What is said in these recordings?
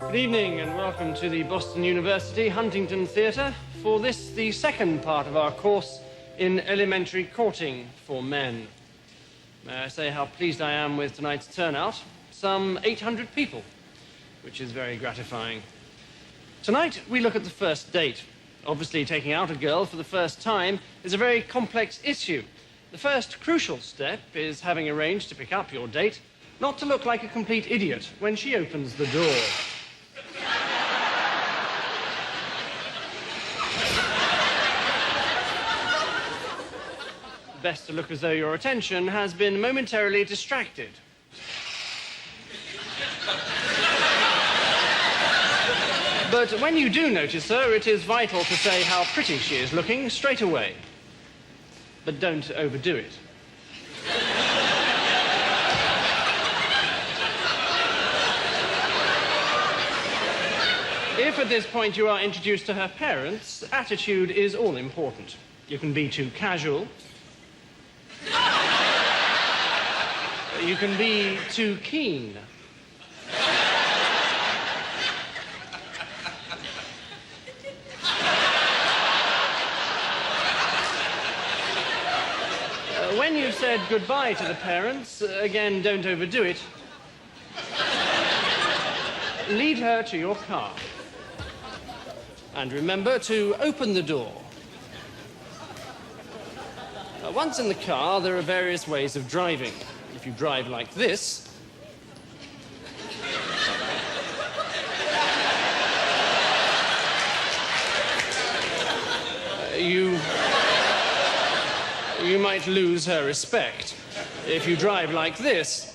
Good evening and welcome to the Boston University Huntington Theatre for this, the second part of our course in elementary courting for men. May I say how pleased I am with tonight's turnout? Some 800 people, which is very gratifying. Tonight we look at the first date. Obviously, taking out a girl for the first time is a very complex issue. The first crucial step is having arranged to pick up your date, not to look like a complete idiot when she opens the door. Best to look as though your attention has been momentarily distracted. But when you do notice her, it is vital to say how pretty she is looking straight away. But don't overdo it. If at this point you are introduced to her parents, attitude is all important. You can be too casual. You can be too keen. When you've said goodbye to the parents, again, don't overdo it. Lead her to your car. And remember to open the door. Once in the car, there are various ways of driving. If you drive like this, you might lose her respect. If you drive like this,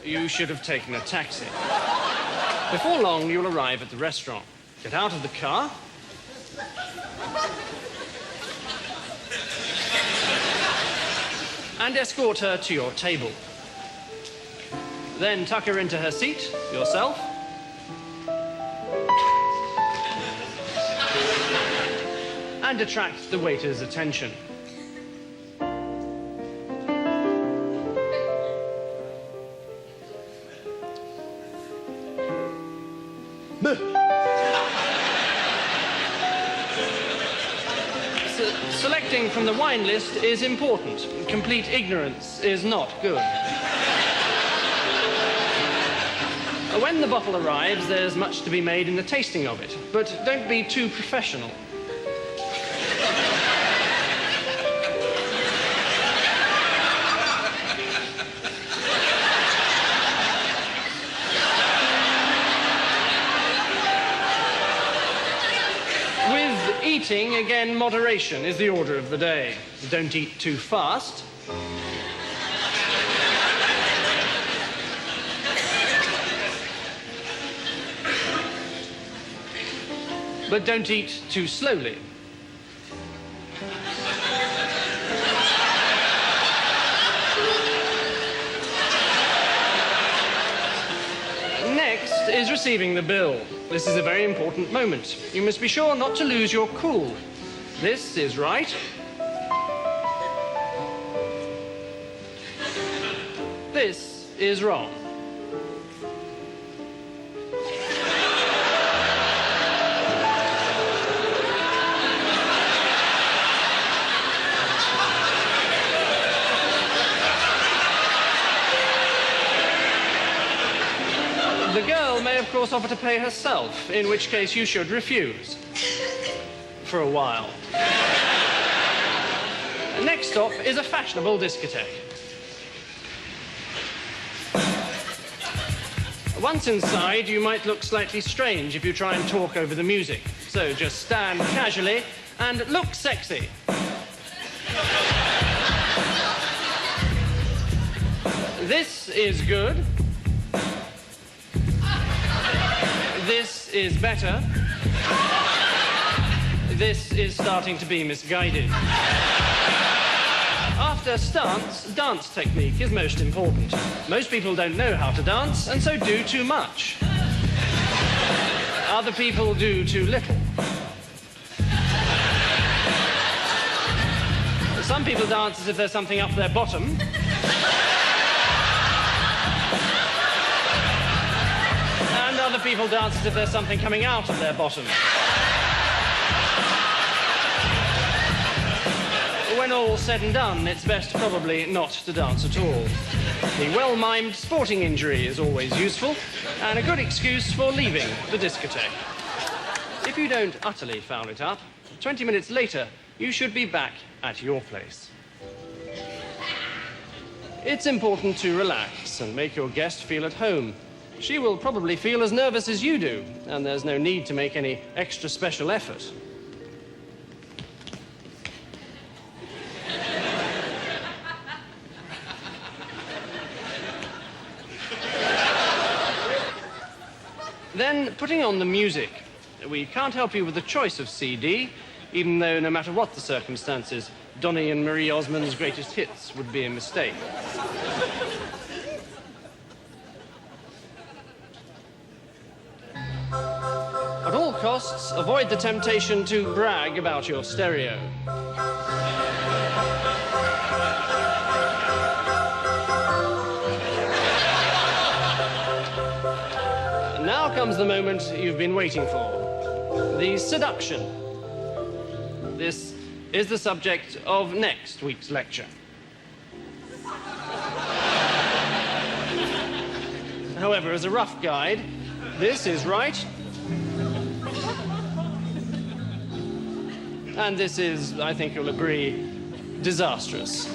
you should have taken a taxi. Before long, you'll arrive at the restaurant. Get out of the car. And escort her to your table. Then tuck her into her seat, yourself. And attract the waiter's attention. Selecting from the wine list is important. Complete ignorance is not good. When the bottle arrives, there's much to be made in the tasting of it, but don't be too professional. Eating, again, moderation is the order of the day. Don't eat too fast. But don't eat too slowly. Next is receiving the bill. This is a very important moment. You must be sure not to lose your cool. This is right. This is wrong. The girl may, of course, offer to pay herself, in which case you should refuse. For a while. Next stop is a fashionable discotheque. Once inside, you might look slightly strange if you try and talk over the music. So just stand casually and look sexy. This is good. This is better. This is starting to be misguided. After stance, dance technique is most important. Most people don't know how to dance, and so do too much. Other people do too little. Some people dance as if there's something up their bottom. And other people dance as if there's something coming out of their bottom. When all's said and done, it's best probably not to dance at all. The well-mimed sporting injury is always useful, and a good excuse for leaving the discotheque. If you don't utterly foul it up, 20 minutes later, you should be back at your place. It's important to relax and make your guest feel at home. She will probably feel as nervous as you do, and there's no need to make any extra special effort. Then, putting on the music. We can't help you with the choice of CD, even though no matter what the circumstances, Donny and Marie Osmond's greatest hits would be a mistake. At all costs, avoid the temptation to brag about your stereo. Now comes the moment you've been waiting for. The seduction. This is the subject of next week's lecture. However, as a rough guide, this is right. And this is, I think you'll agree, disastrous.